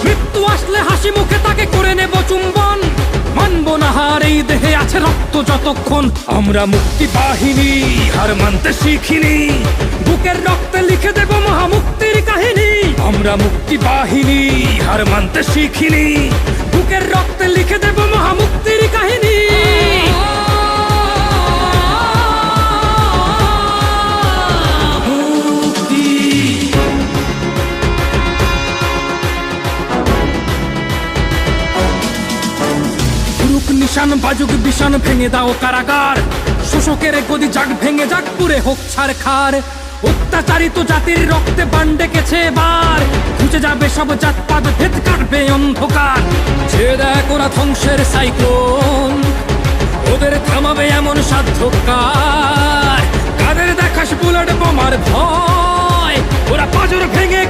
মৃত্যু আসলে হাসি মুখে তাকে করে নেব চুম্বন, মানব না হার এই দেহে আছে রক্ত যতক্ষণ। আমরা মুক্তি বাহিনী, হার মানতে শিখিনি, বুকের রক্তে লিখে দেব মহামুক্তির কাহিনী। আমরা মুক্তি বাহিনী, হার মানতে শিখিনি, বুকের রক্তে লিখে দেব মহামুক্তির কাহিনী। নিশান বাজুক বিশান ভেঙে দাও কারাগার, শোষকের গদি যাক ভেঙে যাক পুরে হোক ছারখার। অত্যাচারিত জাতির রক্তে বান ডেকেছে এবার, খুঁজে যাবে সব জাতপাত ভেদ কাটবে অন্ধকার। যে দেখ ওরা ধ্বংসের সাইক্লোন, ওদের থামাবে এমন সাধ্য কার? কাদের দেখাস বুলেট বোমার ভয়, ওরা পাঁজর ভেঙে